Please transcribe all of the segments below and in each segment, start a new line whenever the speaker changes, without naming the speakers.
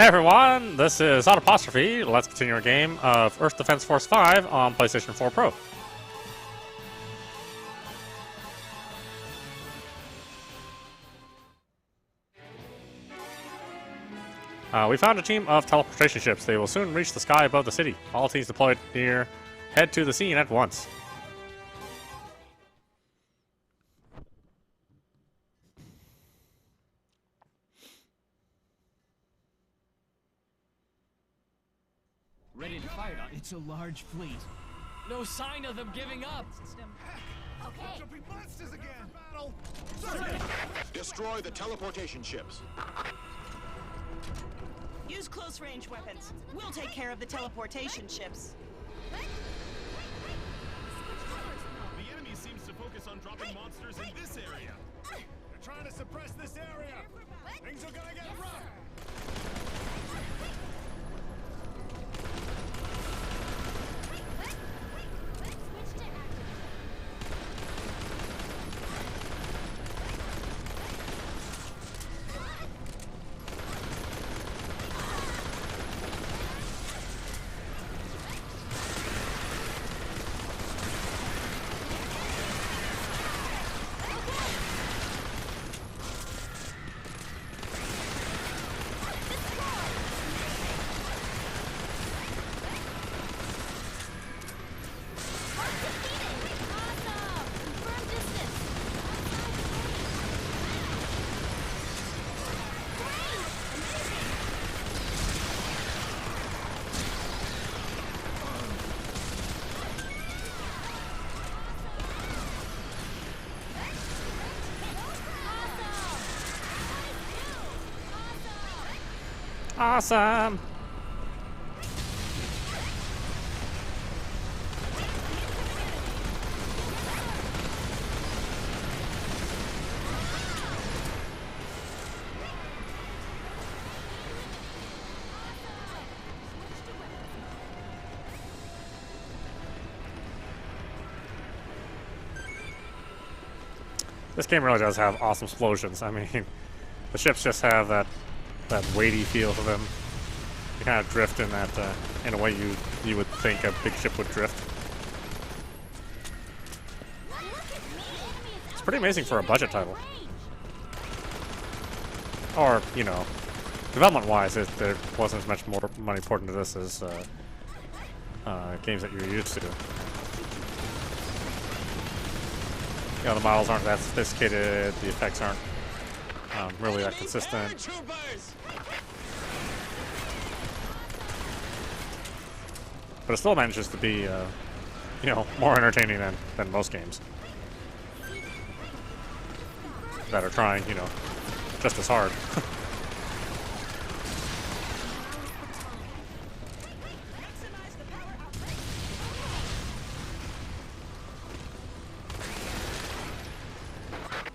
Hey everyone, this is audap. Let's continue our game of Earth Defense Force 5 on PlayStation 4 Pro. We found a team of teleportation ships. They will soon reach the sky above the city. All teams deployed near head to the scene at once.
Ready to fight on. It's a large fleet. No sign of them giving up.
Okay.
Jumping monsters again! Battle!
Destroy the teleportation ships.
Use close-range weapons. We'll take care of the teleportation ships.
The enemy seems to focus on dropping monsters in this area. They're trying to suppress this area. Things are gonna get rough.
Awesome! This game really does have awesome explosions. I mean, the ships just have that weighty feel to them. They kind of drift in that in a way you would think a big ship would drift. It's pretty amazing for a budget title. Or, you know, development-wise, there wasn't as much more money poured into this as games that you're used to. You know, the models aren't that sophisticated, the effects aren't really that consistent. But it still manages to be, you know, more entertaining than most games that are trying, you know, just as hard.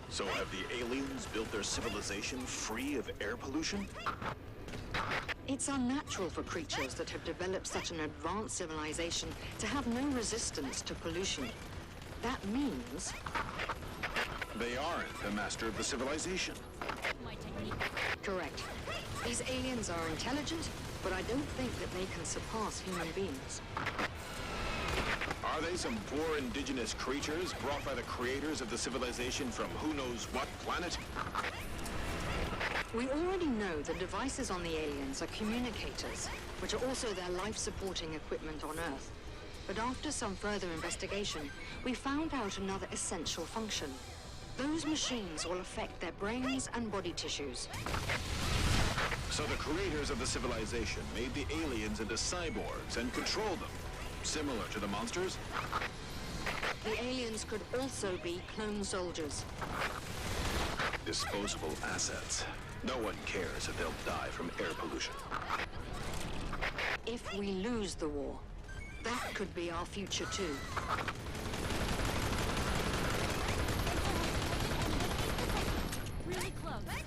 So have the aliens built their civilization free of air pollution?
It's unnatural for creatures that have developed such an advanced civilization to have no resistance to pollution. That means...
They aren't the master of the civilization.
Correct. These aliens are intelligent, but I don't think that they can surpass human beings.
Are they some poor indigenous creatures brought by the creators of the civilization from who knows what planet?
We already know the devices on the aliens are communicators, which are also their life-supporting equipment on Earth. But after some further investigation, we found out another essential function. Those machines will affect their brains and body tissues.
So the creators of the civilization made the aliens into cyborgs and controlled them, similar to the monsters?
The aliens could also be clone soldiers.
Disposable assets. No one cares if they'll die from air pollution.
If we lose the war, that could be our future too.
Really close. Okay.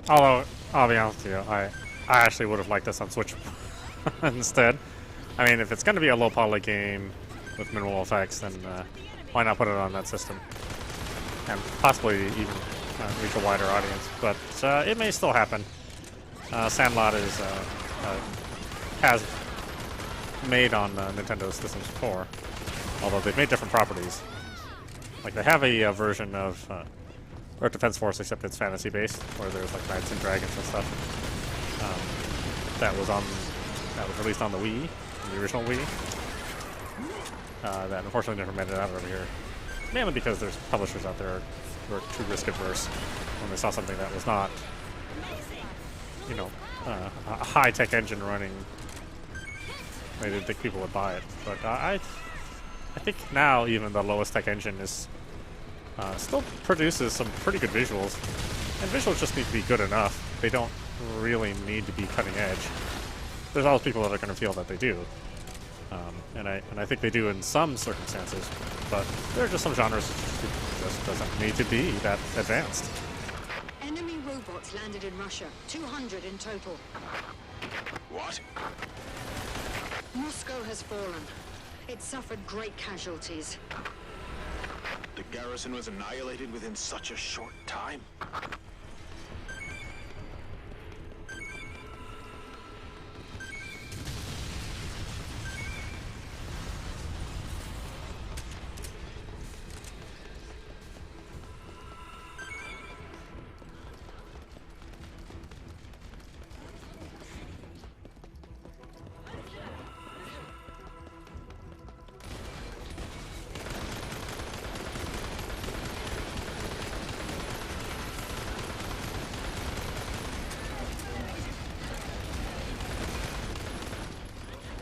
Although, I'll be honest with you, I actually would have liked this on Switch instead. I mean, if it's going to be a low poly game with minimal effects, then why not put it on that system? And possibly even reach a wider audience. But it may still happen. Sandlot is has made on Nintendo systems before, although they've made different properties. Like they have a version of Earth Defense Force, except it's fantasy based, where there's like knights and dragons and stuff. That was released on the Wii, the original Wii. That unfortunately never made it out over here, mainly because there's publishers out there who are too risk adverse when they saw something that was not, you know, a high-tech engine running. They didn't think people would buy it, but I think now even the lowest tech engine is still produces some pretty good visuals, and visuals just need to be good enough. They don't really need to be cutting edge. There's always people that are going to feel that they do, and I think they do in some circumstances, but there are just some genres that just doesn't need to be that advanced.
Enemy robots landed in Russia, 200 in total.
What?
Moscow has fallen. It suffered great casualties.
The garrison was annihilated within such a short time?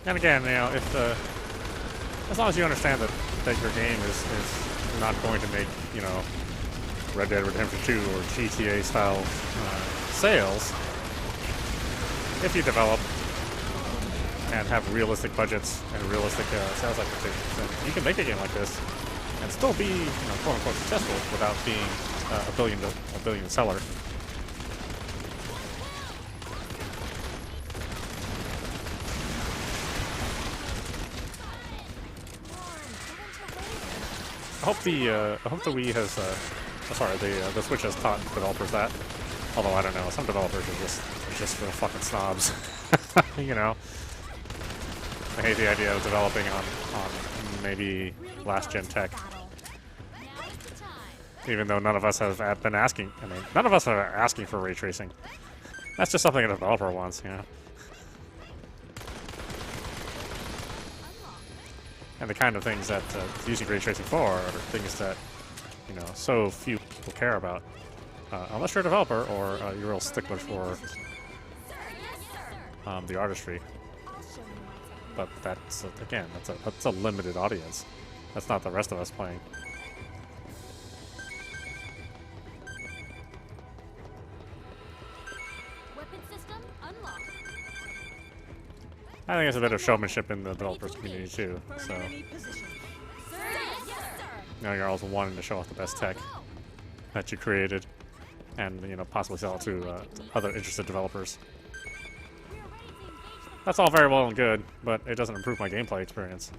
And again, you know, if as long as you understand that your game is not going to make, you know, Red Dead Redemption 2 or GTA style sales, if you develop and have realistic budgets and realistic sales expectations, then you can make a game like this and still be, you know, quote unquote successful without being a billion seller. I hope the Wii has, sorry, the Switch has taught developers that. Although I don't know, some developers are just real fucking snobs. You know, I hate the idea of developing on maybe last gen tech. Even though none of us have been asking. I mean, none of us are asking for ray tracing. That's just something a developer wants, you know. And the kind of things that using ray tracing for are things that, you know, so few people care about, unless you're a developer or you're a real stickler for the artistry. But that's again, that's a limited audience. That's not the rest of us playing.
Weapon system unlocked.
I think there's a bit of showmanship in the developers community too. So, you know, you're always wanting to show off the best tech that you created, and you know, possibly sell it to other interested developers. That's all very well and good, but it doesn't improve my gameplay experience.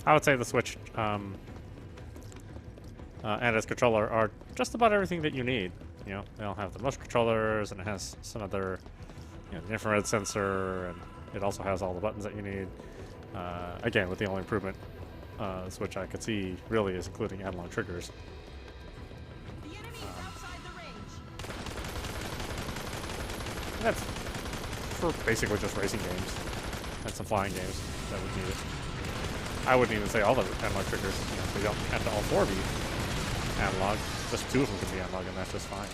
I would say the Switch and its controller are just about everything that you need. You know, they'll have the motion controllers, and it has some other, you know, the infrared sensor, and it also has all the buttons that you need. Again, with the only improvement, Switch I could see really is including analog triggers.
The enemy's outside the range.
And that's for basically just racing games and some flying games that would need it. I wouldn't even say all the analog triggers, you know, they don't have to all four be analog. Just two of them can be analog, and that's just fine.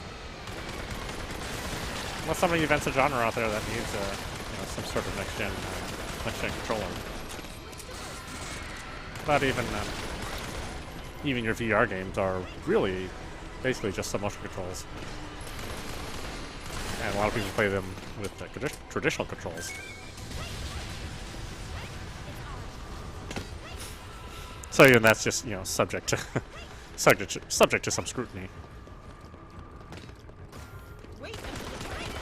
Unless somebody invents a genre out there that needs you know, some sort of next-gen controller. But even your VR games are really basically just some motion controls. And a lot of people play them with traditional controls. So even that's just, you know, subject to subject to some scrutiny.
Wait until the terrain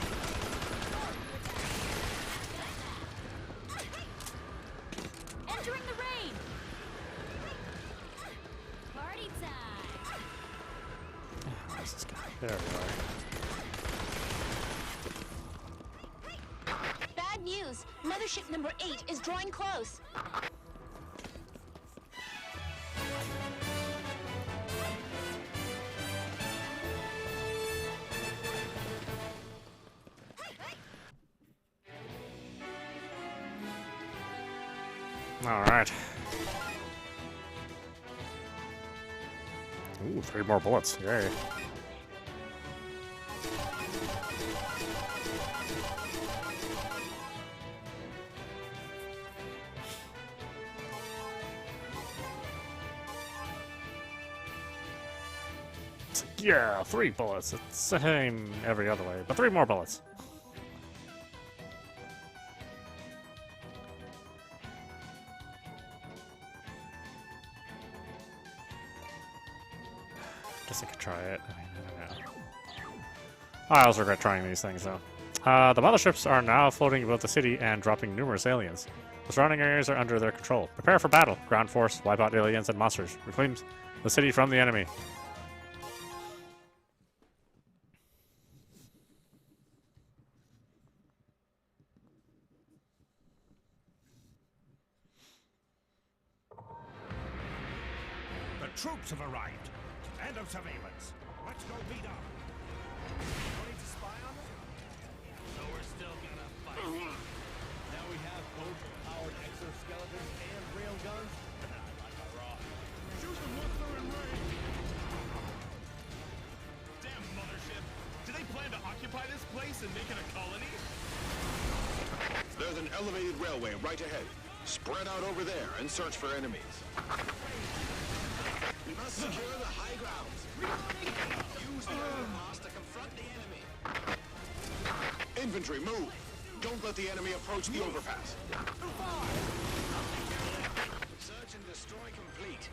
Entering the rain. Party time.
Where's this guy? There we are.
Bad news. Mothership number 8 is drawing close.
Alright. Ooh, 3 more bullets. Yay. Yeah, 3 bullets. It's the same every other way, but 3 more bullets. Guess I could try it. I mean, I don't know. I always regret trying these things, though. The motherships are now floating above the city and dropping numerous aliens. The surrounding areas are under their control. Prepare for battle. Ground force, wipe out aliens and monsters. Reclaim the city from the enemy.
The troops have arrived. End of surveillance. Let's go beat up. No need to spy on them? So we're still gonna fight. Now we have both powered exoskeletons and railguns. Like a rock. Shoot them once they're in range. Damn mothership. Do they plan to occupy this place and make it a colony?
There's an elevated railway right ahead. Spread out over there and search for enemies. We must secure the high grounds. Use the overpass to confront the enemy. Infantry, move! Don't let the enemy approach the overpass. Search and destroy complete.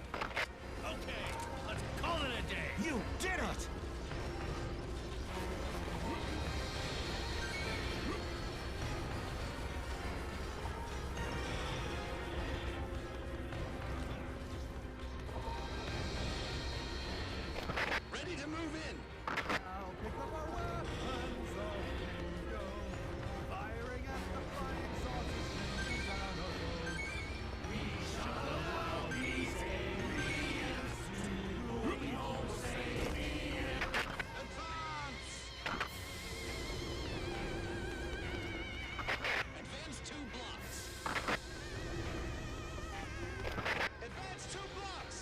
Okay, let's call it a day. You did it!
Ready to move in.
I'll pick up our weapons, off we go. Firing at the flying saucers down the road. We shall now be aliens to rule the Homo sapien.
Advance! Advance 2 blocks. Advance 2 blocks.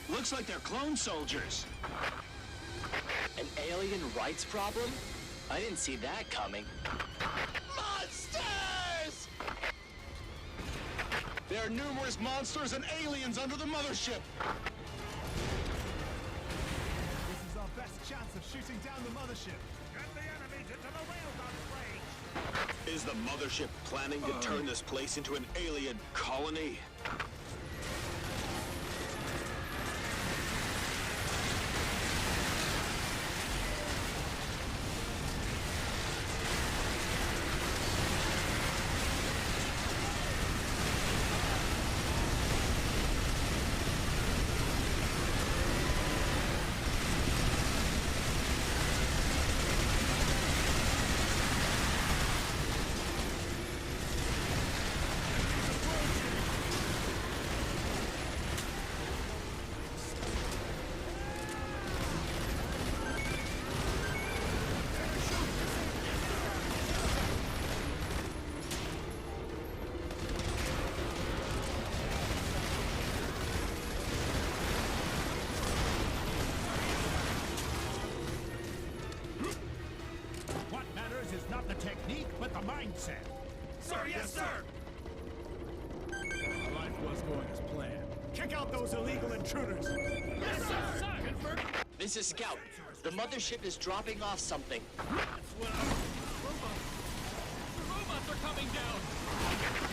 Looks like they're clone soldiers.
An alien rights problem? I didn't see that coming.
Monsters! There are numerous monsters and aliens under the mothership.
This is our best chance of shooting down the mothership. Get the enemies into the railgun's range.
Is the mothership planning to turn this place into an alien colony?
consent. Sir, yes, sir!
Our life was going as planned.
Kick out those illegal intruders!
Yes, sir! Confirm.
This is Scout. The mothership is dropping off something.
The robots are coming down!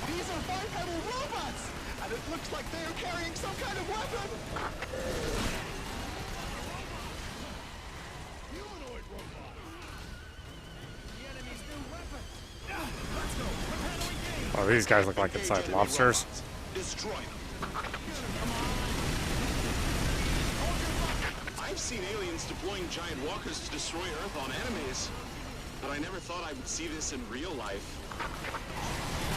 These are bipedal robots! And it looks like they are carrying some kind of weapon!
Humanoid robot! The enemy's new weapon! Let's go! Prepare to engage!
Oh, these guys look like inside lobsters.
Destroy them. I've seen aliens deploying giant walkers to destroy Earth on enemies, but I never thought I would see this in real life.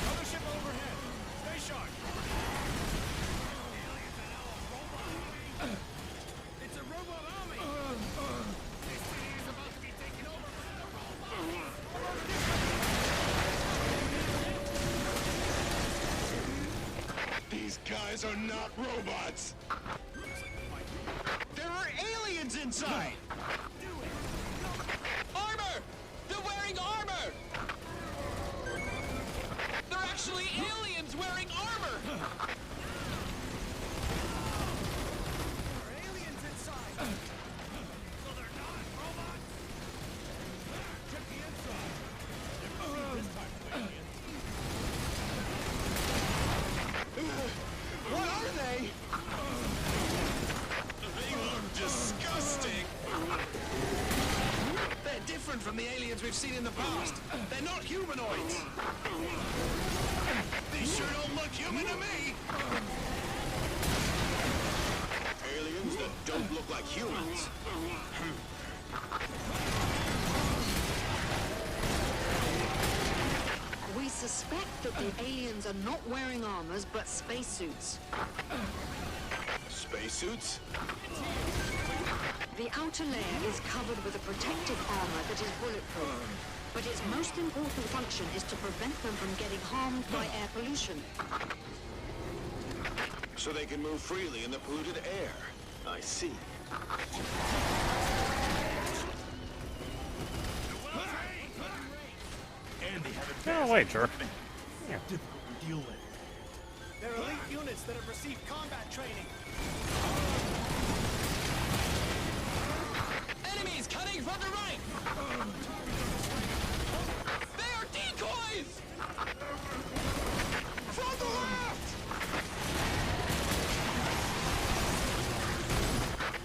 Mothership overhead! Stay sharp! It's a robot army! This city is about to be taken over by the robots!
These guys are not robots!
There are aliens inside! Armor! They're wearing armor! They're actually aliens wearing armor!
There are aliens inside! So they're not robots? Check the inside! This type of alien.
What are they?
They look disgusting!
They're different from the aliens we've seen in the past. They're not humanoids.
These sure don't look human to me! Aliens that don't look like humans.
We suspect that the aliens are not wearing armors, but spacesuits.
Spacesuits?
The outer layer is covered with a protective armor that is bulletproof, but its most important function is to prevent them from getting harmed by air pollution.
So they can move freely in the polluted air. I see.
Andy had a
Get away, jerk.
difficult to deal with. They're elite units that have received combat training.
Enemies coming from the right! They are decoys! From the left!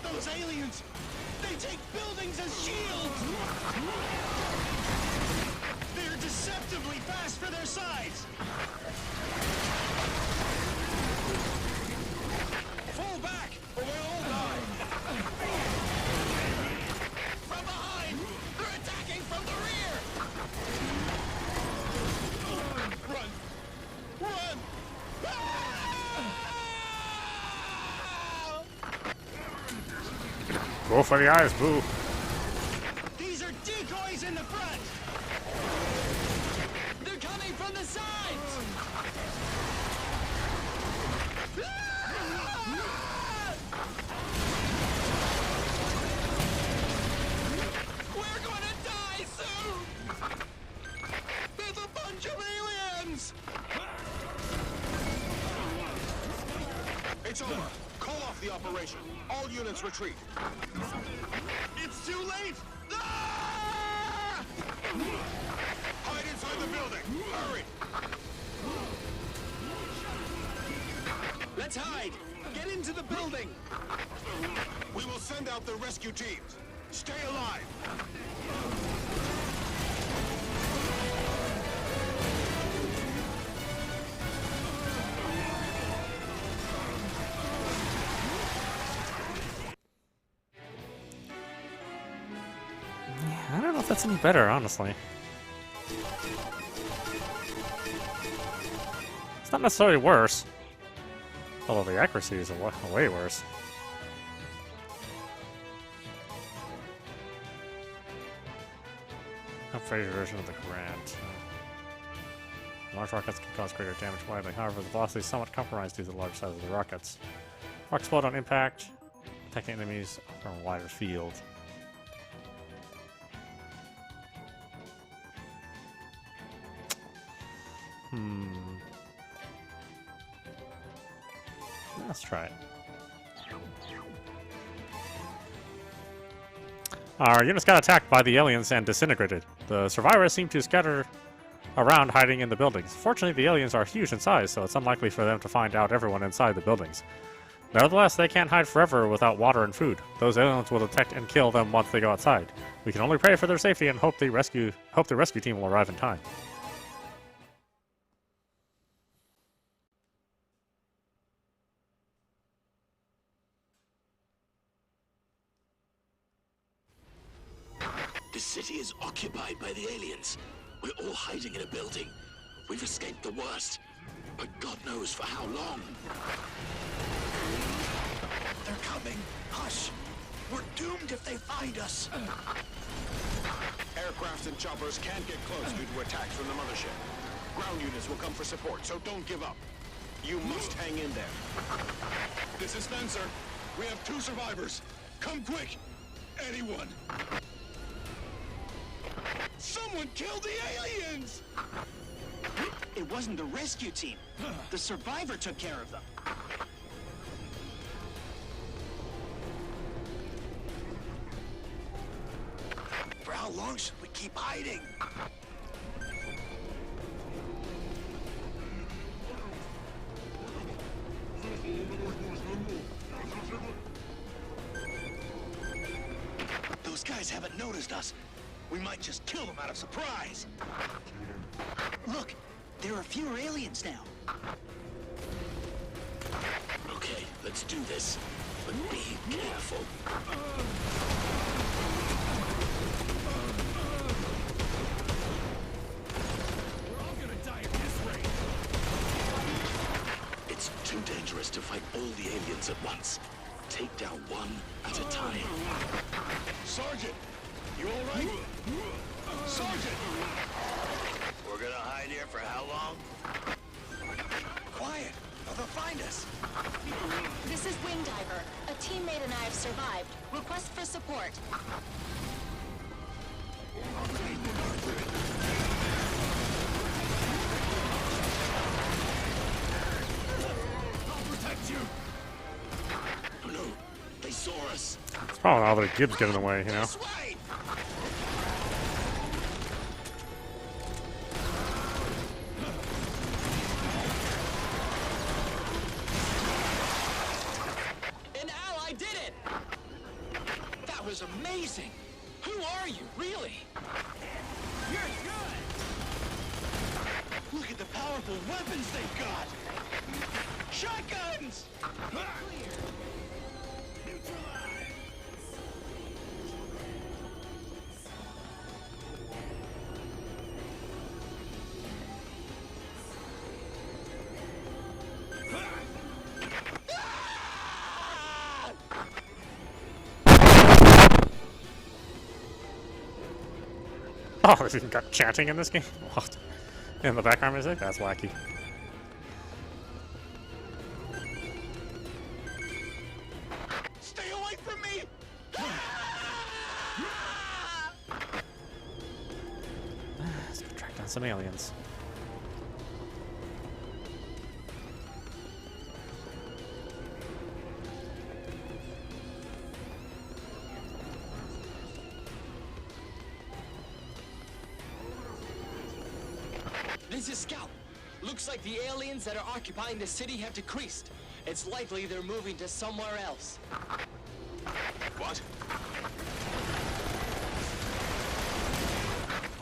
Those aliens! They take buildings as shields! They're deceptively fast for their size! Fall back, or we'll all die! From behind! They're attacking from the rear! Run! Run!
Go for the eyes, boo.
These are decoys in the front! They're coming from the sides! We're gonna die soon! There's a bunch of aliens!
It's over. Call off the operation. All units retreat.
It's too late! Ah!
Hide inside the building. Hurry.
Let's hide! Get into the building!
We will send out the rescue teams. Stay alive.
I don't know if that's any better, honestly. It's not necessarily worse. Although the accuracy is way worse. Upgraded version of the Grant. Large rockets can cause greater damage widely. However, the velocity is somewhat compromised due to the large size of the rockets. Rockets explode on impact, attacking enemies from a wider field. Let's try it. Our units got attacked by the aliens and disintegrated. The survivors seem to scatter around hiding in the buildings. Fortunately, the aliens are huge in size, so it's unlikely for them to find out everyone inside the buildings. Nevertheless, they can't hide forever without water and food. Those aliens will detect and kill them once they go outside. We can only pray for their safety and hope the rescue team will arrive in time.
The city is occupied by the aliens. We're all hiding in a building. We've escaped the worst, but God knows for how long.
They're coming. Hush. We're doomed if they find us.
Aircrafts and choppers can't get close due to attacks from the mothership. Ground units will come for support, so don't give up. You must hang in there. This is Spencer. We have 2 survivors. Come quick. Anyone. Someone killed the aliens!
It wasn't the rescue team. The survivor took care of them. For how long should we keep hiding? Those guys haven't noticed us. We might just kill them out of surprise. Look, there are fewer aliens now.
Okay, let's do this. But be careful.
We're all gonna die at this rate.
It's too dangerous to fight all the aliens at once. Take down one at a time.
Sergeant! You all right? Sergeant!
We're gonna hide here for how long? Quiet, or they'll find us.
This is Wingdiver. A teammate and I have survived. Request for support.
I'll protect you.
Oh no, they saw us.
It's probably all the Gibbs getting away, you know?
This way!
An ally did it!
That was amazing!
Who are you, really? You're good!
Look at the powerful weapons they've got! Shotguns!
Oh, they even got chanting in this game? What? In the background music? That's wacky.
Stay away from me!
Let's go track down some aliens.
This is Scout. Looks like the aliens that are occupying the city have decreased. It's likely they're moving to somewhere else.
What?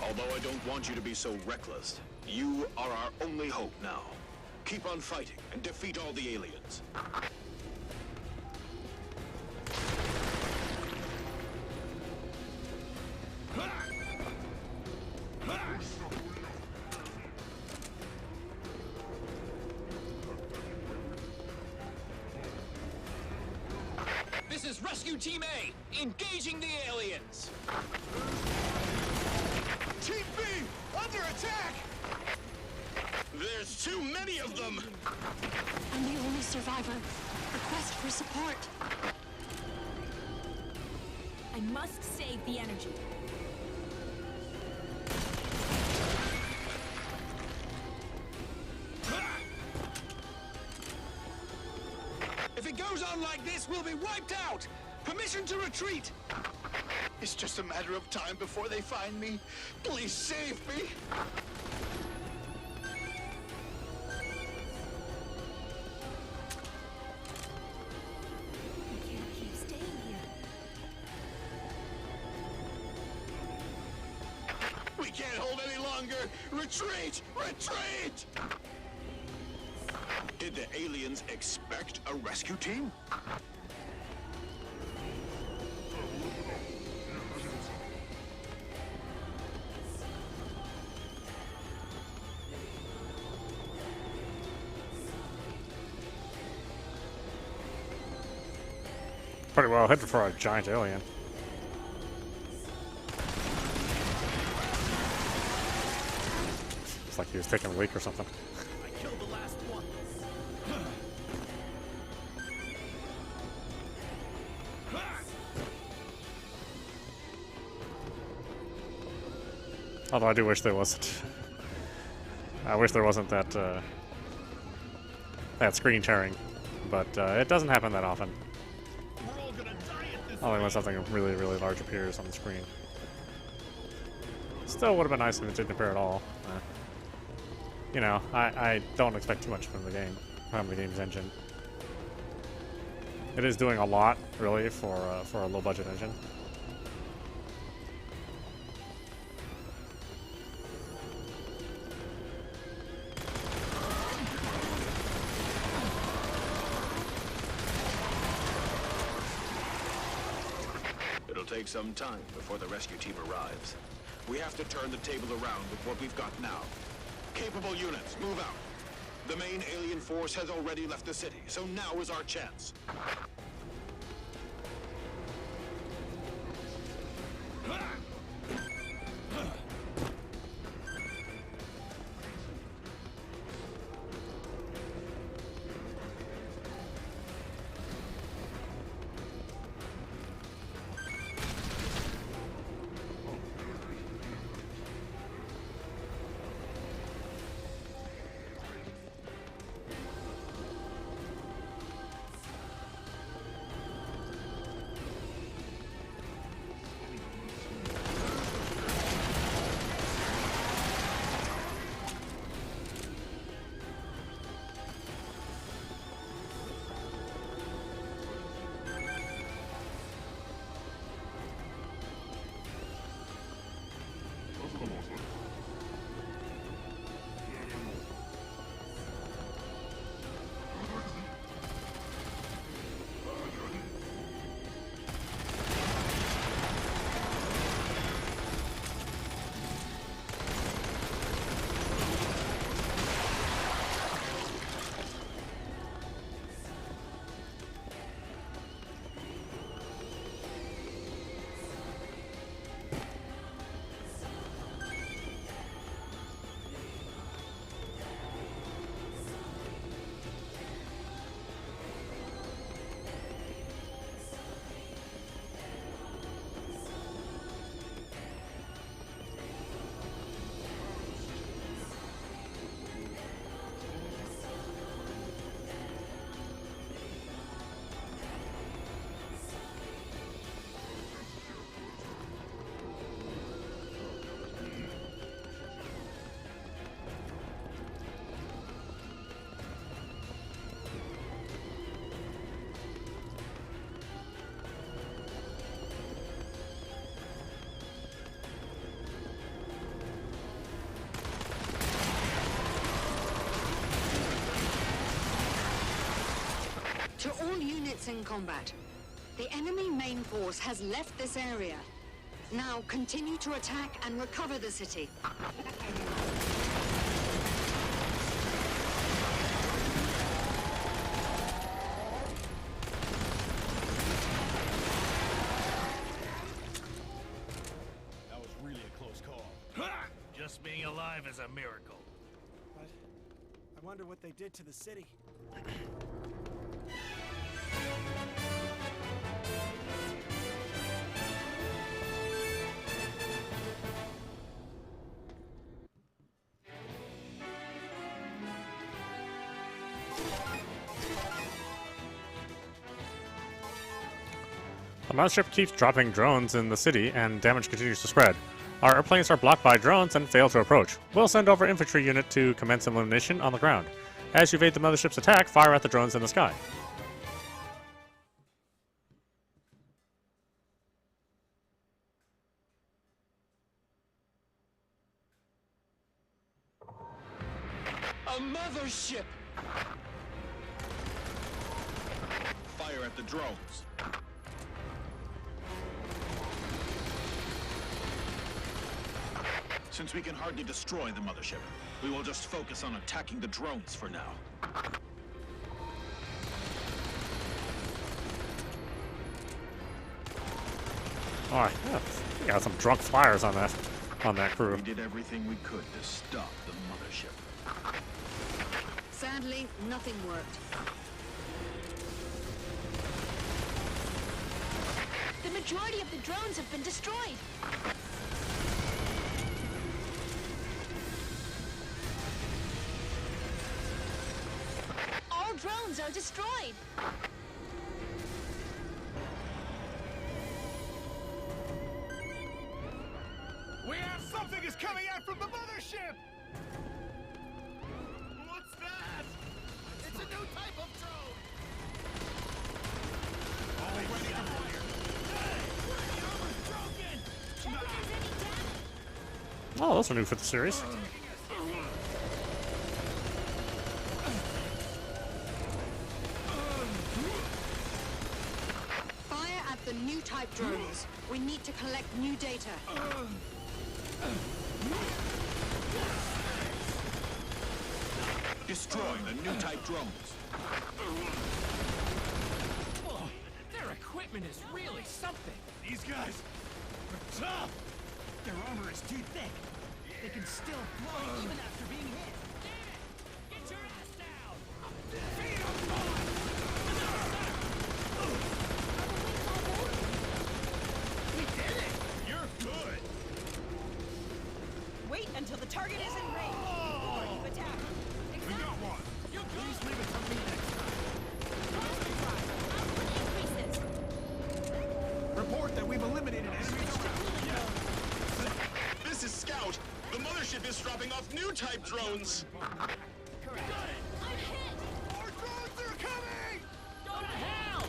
Although I don't want you to be so reckless, you are our only hope now. Keep on fighting and defeat all the aliens.
This is Rescue Team A, engaging the aliens.
Team B, under attack!
There's too many of them!
I'm the only survivor. Request for support.
I must save the energy.
goes on like this, we'll be wiped out! Permission to retreat! It's just a matter of time before they find me. Please save me!
We can't keep staying here.
We can't hold any longer! Retreat! Retreat! Did the aliens expect a rescue team?
Pretty well hidden for a giant alien. It's like he was taking a leak or something.
I killed the last one.
Although I do wish there wasn't. I wish there wasn't that that screen sharing, but it doesn't happen that often.
We're all gonna die at this
Only when something really, really large appears on the screen. Still would have been nice if it didn't appear at all. You know, I don't expect too much from the game, from the game's engine. It is doing a lot, really, for a low-budget engine.
It'll take some time before the rescue team arrives. We have to turn the table around with what we've got now. Capable units, move out. The main alien force has already left the city, so now is our chance.
To all units in combat, the enemy main force has left this area. Now continue to attack and recover the city.
That was really a close call. Just being alive is a miracle.
But I wonder what they did to the city.
The mothership keeps dropping drones in the city, and damage continues to spread. Our airplanes are blocked by drones and fail to approach. We'll send over infantry unit to commence elimination on the ground. As you evade the mothership's attack, fire at the drones in the sky.
A mothership!
Fire at the drones. Since we can hardly destroy the mothership, we will just focus on attacking the drones for now.
Oh, yeah, we got some drunk flyers on that crew.
We did everything we could to stop the mothership.
Sadly, nothing worked.
The majority of the drones have been destroyed. All drones are destroyed.
We have something is coming out from the mothership! What's that? It's a new type of drone! All ready to fire! Hey! The armor's broken!
Check if there's any damage.
Oh, those are new for the series.
Fire at the new type drones. We need to collect new data.
Destroy the new type drones.
Oh, their equipment is really something.
These guys are tough!
Their armor is too thick. They can still fly even after being hit. Get your ass down! Feed 'em,
We did it! You're good!
Wait until the target is in range before you attack.
We got one! You please leave it to me next time. Report that we've eliminated enemies around.
This is Scout! The mothership is dropping off new type drones!
Correct. Got it. I'm hit.
Our drones are coming!
Go to hell.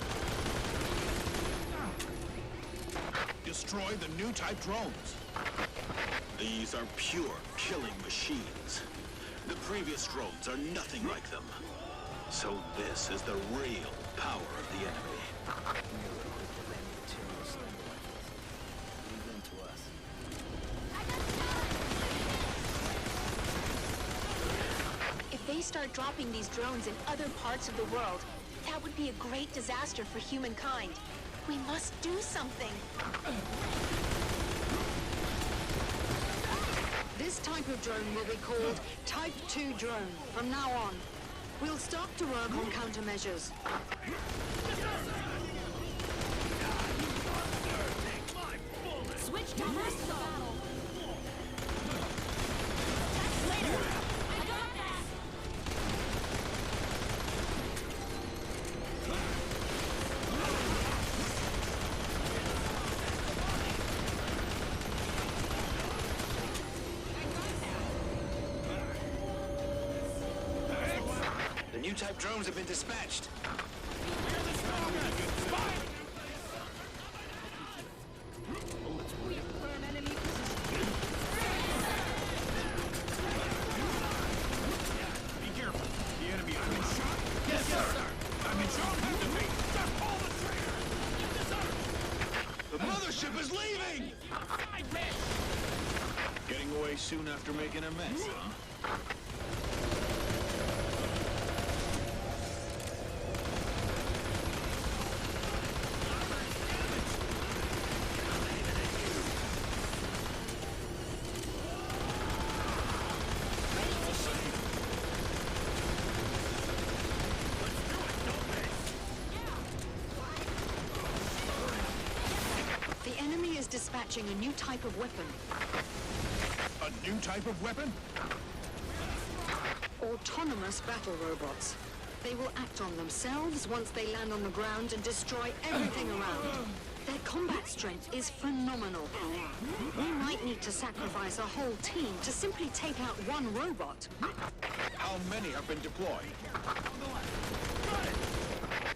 Destroy the new type drones. These are pure killing machines. The previous drones are nothing like them. So this is the real power of the enemy.
If they start dropping these drones in other parts of the world, that would be a great disaster for humankind. We must do something.
This type of drone will be called Type 2 drone from now on. We'll start to work on countermeasures.
Switch to hostile battle. Attack later. I got that.
The new type drones have been dispatched.
We affirm enemy position.
Be careful. The enemy has been shot. Yes, sir. I'm in shot. Have to be. Just pull the trigger.
The mothership is leaving! Getting away soon after making a mess, huh?
The enemy is dispatching a new type of weapon.
A new type of weapon?
Autonomous battle robots. They will act on themselves once they land on the ground and destroy everything around. Their combat strength is phenomenal. We might need to sacrifice a whole team to simply take out one robot.
How many have been deployed?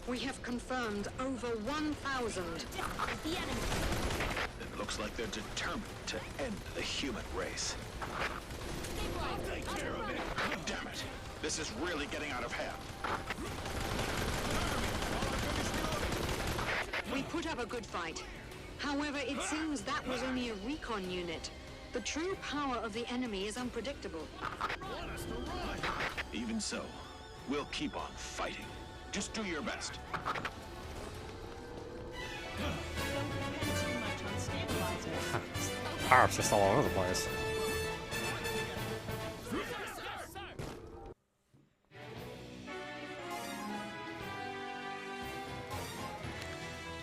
We have confirmed over 1,000.
The enemy.
It looks like they're determined to end the human race. Damn it. This is really getting out of hand.
We put up a good fight. However, it seems that was only a recon unit. The true power of the enemy is unpredictable.
Even so, we'll keep on fighting. Just do your best.
Don't depend too much on stabilizers.
Power-ups just all over the place.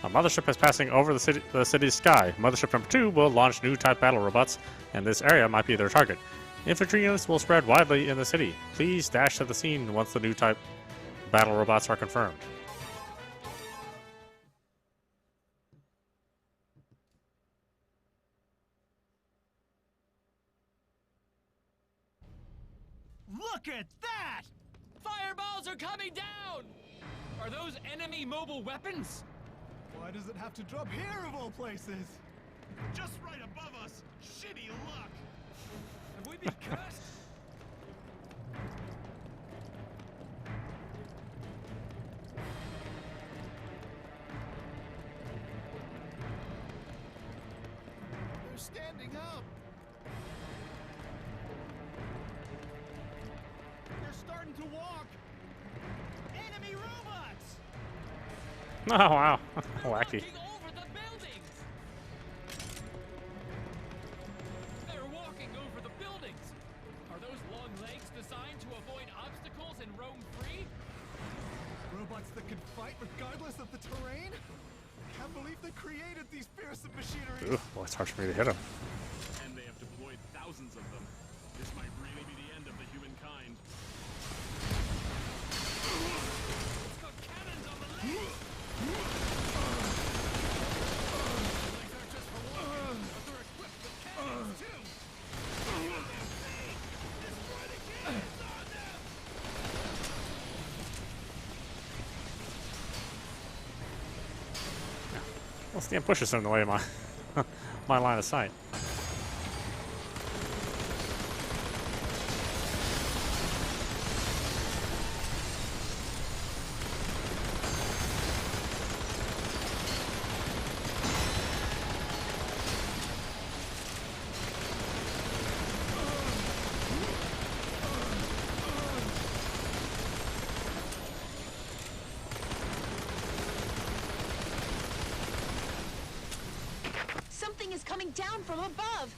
A mothership is passing over the city's sky. Mothership number 2 will launch new type battle robots, and this area might be their target. Infantry units will spread widely in the city. Please dash to the scene once the new type battle robots are confirmed.
Look at that!
Fireballs are coming down! Are those enemy mobile weapons?
Why does it have to drop here of all places? Just right above us. Shitty luck. Have we been cursed? They're standing up. They're starting to walk. Enemy robots!
Oh, wow. Wacky.
Walking over the buildings! They're walking over the buildings! Are those long legs designed to avoid obstacles and roam free?
Robots that can fight regardless of the terrain? Can't believe they created these fearsome machinery.
Ooh, well, it's hard for me to hit him.
And they have deployed thousands of them. This might really be the end of the humankind.
It's got cannons on the legs!
Legs aren't just for walking, but they're equipped with cannons too. Destroy the cannons on them!
Well, Stan pushes him in the way of my, my line of sight.
Something is coming down from above.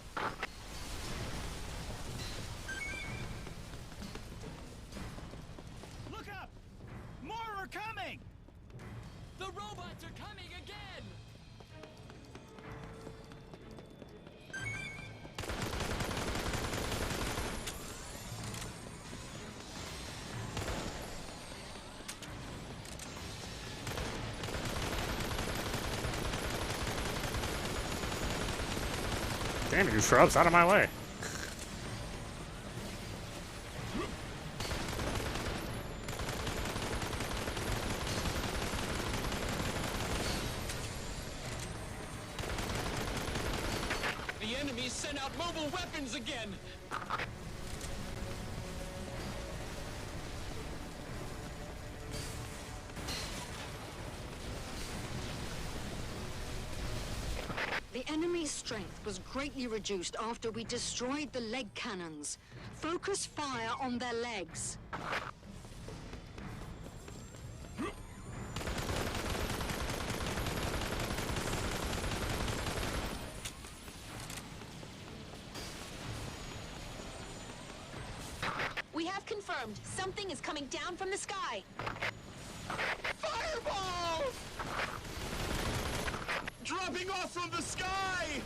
Look up! More are coming!
The robots are coming again!
Damn you shrubs, out of my way.
The enemy sent out mobile weapons again!
The enemy's strength was greatly reduced after we destroyed the leg cannons. Focus fire on their legs.
We have confirmed something is coming down from the sky.
Fireballs! Dropping off from the sky!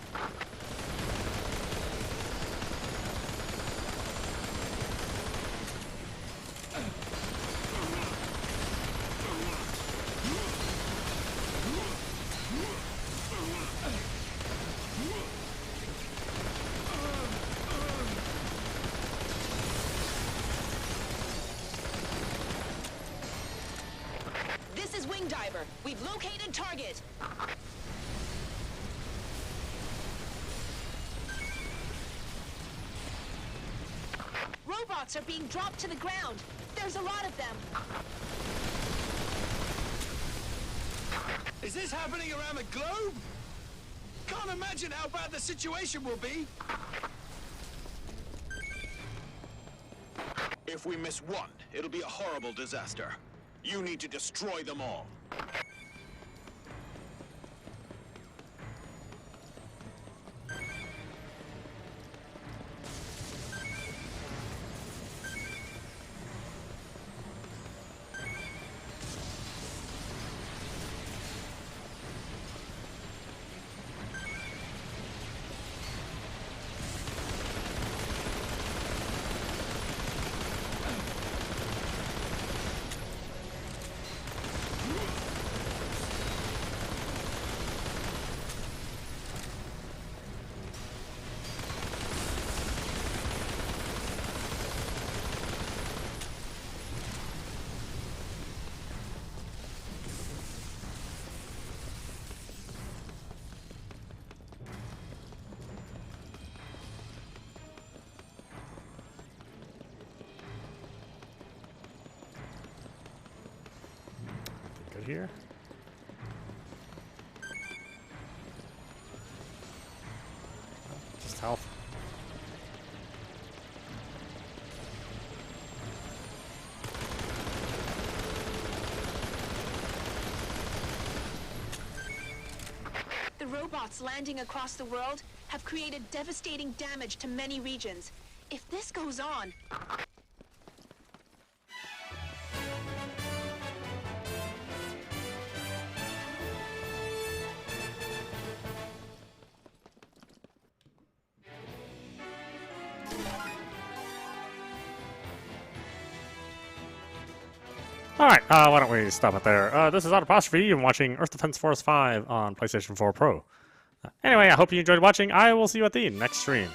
is Wing Diver. We've located target. Robots are being dropped to the ground. There's a lot of them.
Is this happening around the globe? Can't imagine how bad the situation will be. If we miss one, it'll be a horrible disaster. You need to destroy them all.
Good here. Just health.
The robots landing across the world have created devastating damage to many regions. If this goes on...
Alright, why don't we stop it there? This is audap, and watching Earth Defense Force 5 on PlayStation 4 Pro. Anyway, I hope you enjoyed watching. I will see you at the next stream.